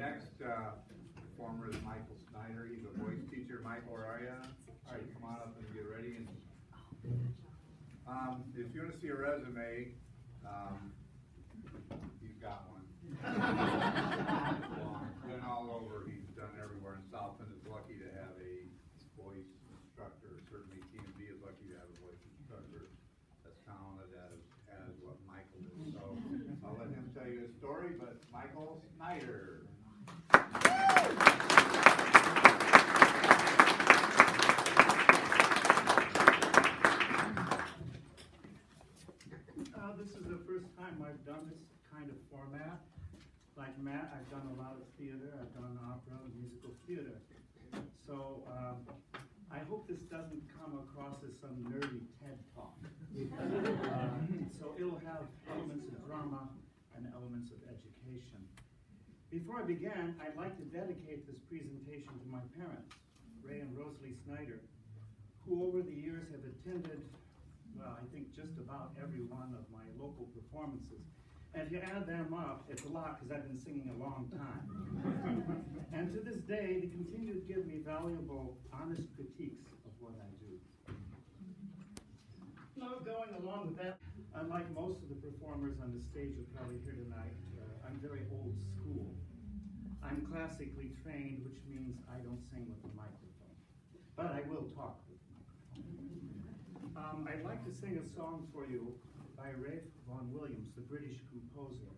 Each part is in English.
next performer is Michael Snyder. He's a voice teacher. Michael, where are you? All right, come on up and get ready. And if you want to see a resume, he's got one. Been all over. He's done everywhere. And South Bend is lucky to have a voice instructor. Certainly, TMB is lucky to have a voice instructor as talented as what Michael is. So I'll let him tell you his story. But Michael Snyder. This is the first time I've done this kind of format. Like Matt, I've done a lot of theater. I've done opera, musical theater. So I hope this doesn't come across as some nerdy TED talk. So it'll have elements of drama and elements of education. Before I begin, I'd like to dedicate this presentation to my parents, Ray and Rosalie Snyder, who over the years have attended, well, I think just about every one of my local performances. And if you add them up, it's a lot because I've been singing a long time. And to this day, they continue to give me valuable, honest critiques of what I do. Now, going along with that, unlike most of the performers on the stage you'll probably hear tonight, I'm very old school. I'm classically trained, which means I don't sing with a microphone. But I will talk with a microphone. I'd like to sing a song for you by Ralph Vaughan Williams, the British composer.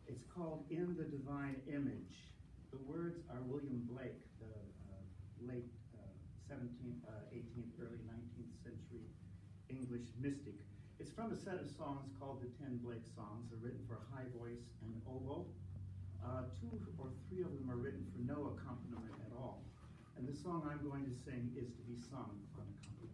It's called In the Divine Image. The words are William Blake, the late 17th, 18th, early 19th century English mystic. It's from a set of songs called the 10 Blake Songs. They're written for high voice and oboe. 2 or 3 of them are written for no accompaniment at all. And the song I'm going to sing is to be sung unaccompanied.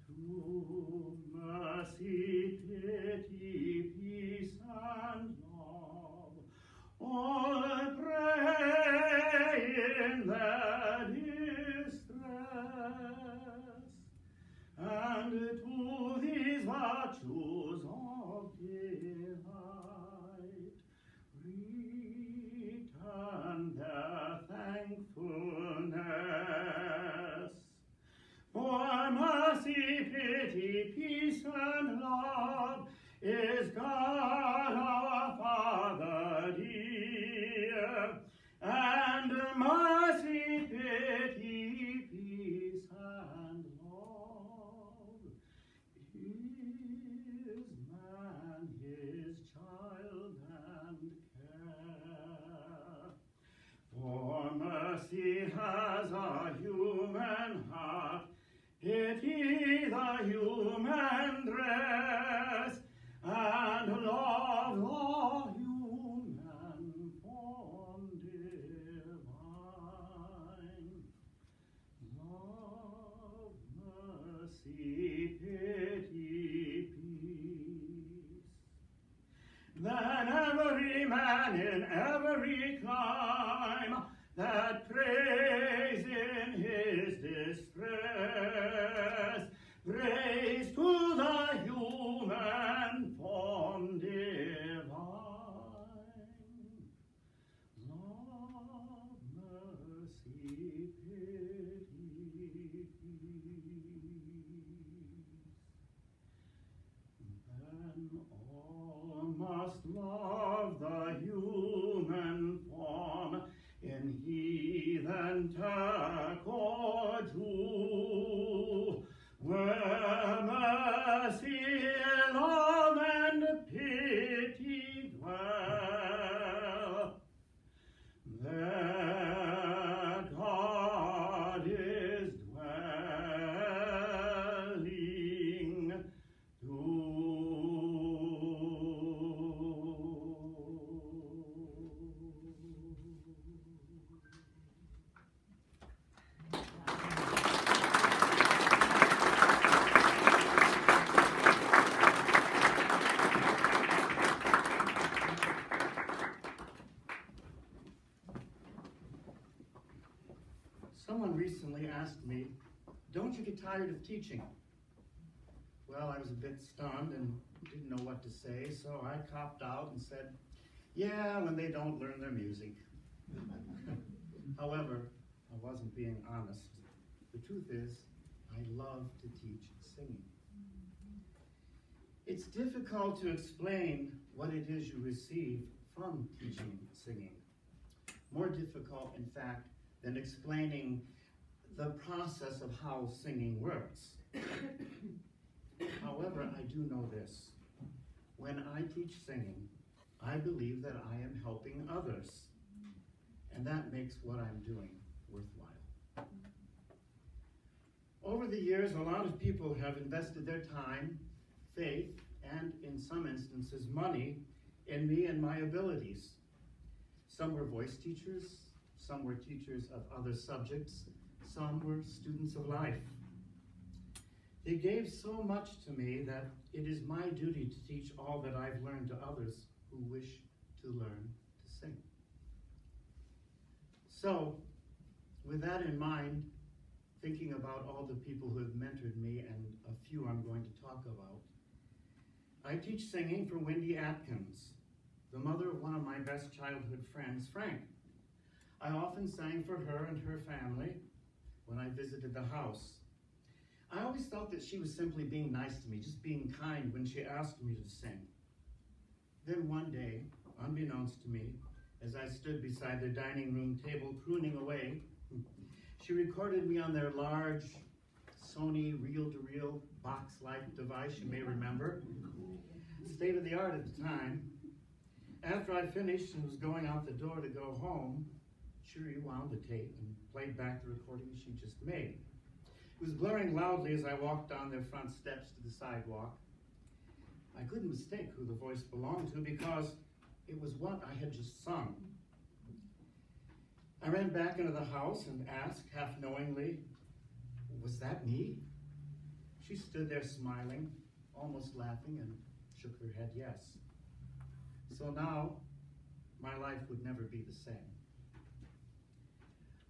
To mercy, pity, peace, and love, all pray in their distress, and to these virtues of delight return their thankfulness. For mercy, pity, peace, and love is God our Father dear, and mercy, pity, peace, and love is man, his child, and care. For mercy has a human heart, pity the human dress, and love tired of teaching. Well, I was a bit stunned and didn't know what to say, so I copped out and said, yeah, when they don't learn their music. However, I wasn't being honest. The truth is, I love to teach singing. It's difficult to explain what it is you receive from teaching singing. More difficult, in fact, than explaining the process of how singing works. However, I do know this. When I teach singing, I believe that I am helping others, and that makes what I'm doing worthwhile. Over the years, a lot of people have invested their time, faith, and in some instances, money in me and my abilities. Some were voice teachers, some were teachers of other subjects, some were students of life. They gave so much to me that it is my duty to teach all that I've learned to others who wish to learn to sing. So, with that in mind, thinking about all the people who have mentored me and a few I'm going to talk about, I teach singing for Wendy Atkins, the mother of one of my best childhood friends, Frank. I often sang for her and her family when I visited the house. I always thought that she was simply being nice to me, just being kind when she asked me to sing. Then one day, unbeknownst to me, as I stood beside the dining room table crooning away, she recorded me on their large Sony reel-to-reel box-like device, you may remember. State of the art at the time. After I finished and was going out the door to go home, she rewound the tape and played back the recording she just made. It was blaring loudly as I walked down their front steps to the sidewalk. I couldn't mistake who the voice belonged to because it was what I had just sung. I ran back into the house and asked, half knowingly, was that me? She stood there smiling, almost laughing, and shook her head yes. So now, my life would never be the same.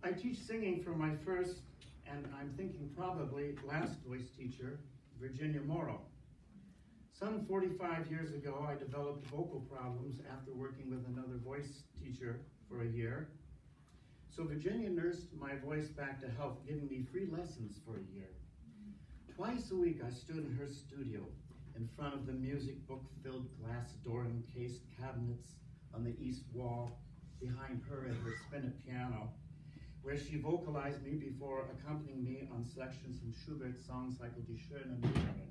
I teach singing for my first, and I'm thinking probably last voice teacher, Virginia Morrow. Some 45 years ago, I developed vocal problems after working with another voice teacher for a year. So Virginia nursed my voice back to health, giving me free lessons for a year. Twice a week, I stood in her studio in front of the music book-filled glass door-encased cabinets on the east wall behind her and her spinet piano, where she vocalized me before accompanying me on selections from Schubert's song cycle Die schöne Märchen.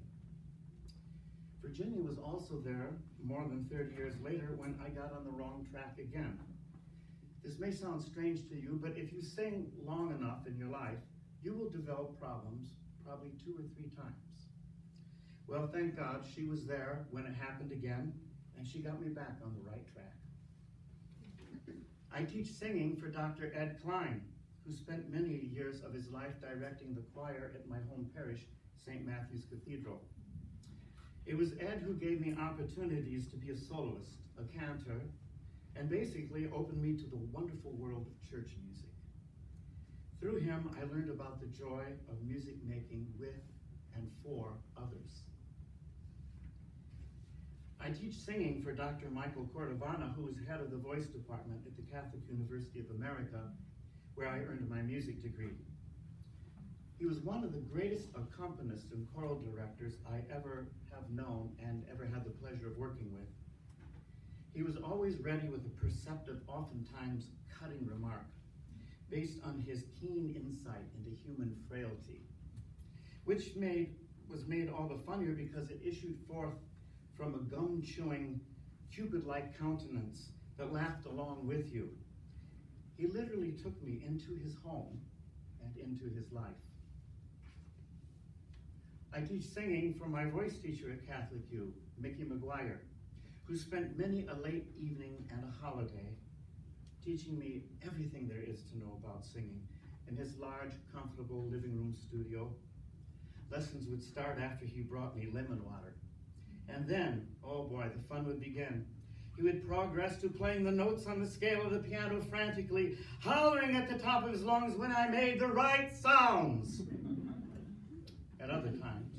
Virginia was also there more than 30 years later when I got on the wrong track again. This may sound strange to you, but if you sing long enough in your life, you will develop problems probably 2 or 3 times. Well, thank God she was there when it happened again, and she got me back on the right track. I teach singing for Dr. Ed Klein, who spent many years of his life directing the choir at my home parish, St. Matthew's Cathedral. It was Ed who gave me opportunities to be a soloist, a cantor, and basically opened me to the wonderful world of church music. Through him, I learned about the joy of music making with and for others. I teach singing for Dr. Michael Cordovana, who is head of the voice department at the Catholic University of America, where I earned my music degree. He was one of the greatest accompanists and choral directors I ever have known and ever had the pleasure of working with. He was always ready with a perceptive, oftentimes cutting remark, based on his keen insight into human frailty, which was made all the funnier because it issued forth from a gum-chewing, Cupid-like countenance that laughed along with you. He literally took me into his home and into his life. I teach singing for my voice teacher at Catholic U, Mickey McGuire, who spent many a late evening and a holiday teaching me everything there is to know about singing in his large, comfortable living room studio. Lessons would start after he brought me lemon water. And then, oh boy, the fun would begin. He would progress to playing the notes on the scale of the piano frantically, hollering at the top of his lungs when I made the right sounds. other times,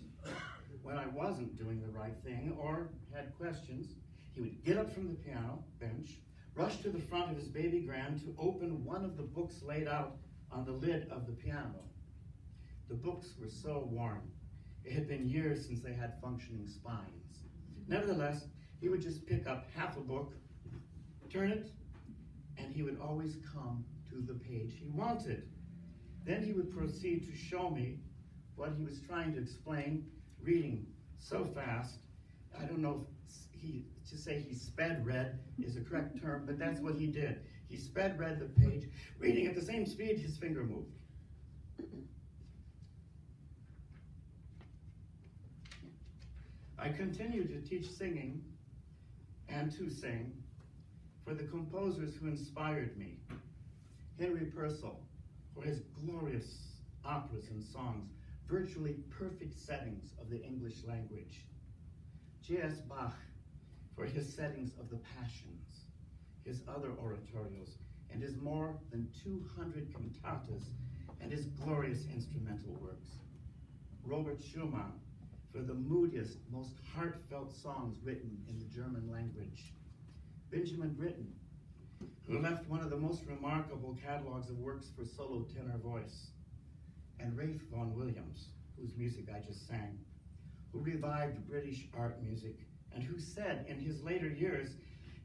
when I wasn't doing the right thing or had questions, he would get up from the piano bench, rush to the front of his baby grand to open one of the books laid out on the lid of the piano. The books were so worn. It had been years since they had functioning spines. Nevertheless, he would just pick up half a book, turn it, and he would always come to the page he wanted. Then he would proceed to show me what he was trying to explain, reading so fast. I don't know if to say he sped read is a correct term, but that's what he did. He sped read the page, reading at the same speed his finger moved. I continued to teach singing and to sing for the composers who inspired me. Henry Purcell, for his glorious operas and songs, virtually perfect settings of the English language. J.S. Bach, for his settings of the Passions, his other oratorios, and his more than 200 cantatas, and his glorious instrumental works. Robert Schumann, for the moodiest, most heartfelt songs written in the German language. Benjamin Britten, who left one of the most remarkable catalogs of works for solo tenor voice. And Ralph Vaughan Williams, whose music I just sang, who revived British art music, and who said in his later years,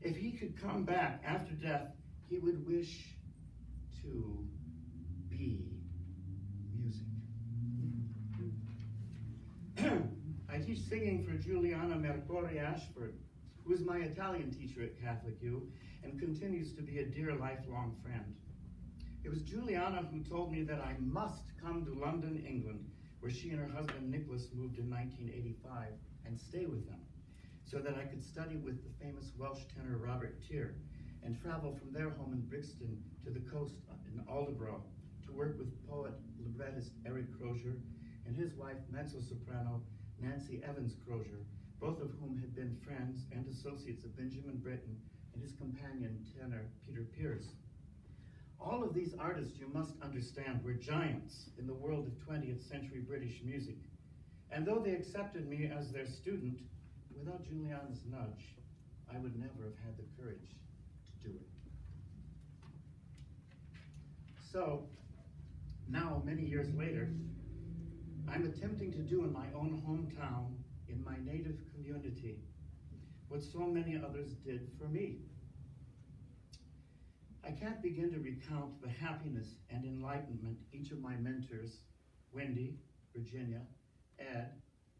if he could come back after death, he would wish to be music. I teach singing for Juliana Mercori Ashford, who is my Italian teacher at Catholic U and continues to be a dear lifelong friend. It was Juliana who told me that I must come to London, England, where she and her husband Nicholas moved in 1985, and stay with them, so that I could study with the famous Welsh tenor Robert Tyr and travel from their home in Brixton to the coast in Aldeborough to work with poet librettist Eric Crozier and his wife mezzo-soprano Nancy Evans Crozier, both of whom had been friends and associates of Benjamin Britten and his companion tenor Peter Pearce. All of these artists, you must understand, were giants in the world of 20th century British music. And though they accepted me as their student, without Juliana's nudge, I would never have had the courage to do it. So, now, many years later, I'm attempting to do in my own hometown, in my native community, what so many others did for me. I can't begin to recount the happiness and enlightenment each of my mentors, Wendy, Virginia, Ed,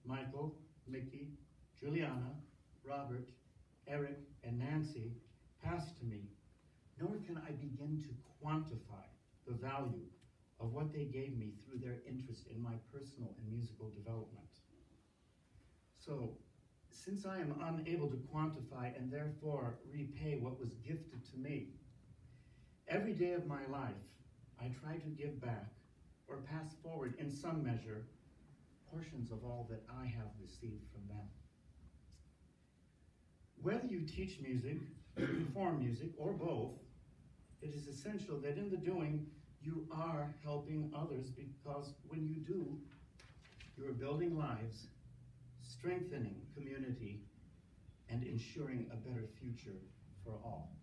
Michael, Mickey, Juliana, Robert, Eric, and Nancy, passed to me, nor can I begin to quantify the value of what they gave me through their interest in my personal and musical development. So, since I am unable to quantify and therefore repay what was gifted to me, every day of my life, I try to give back or pass forward in some measure portions of all that I have received from them. Whether you teach music, perform music, or both, it is essential that in the doing, you are helping others, because when you do, you are building lives, strengthening community, and ensuring a better future for all.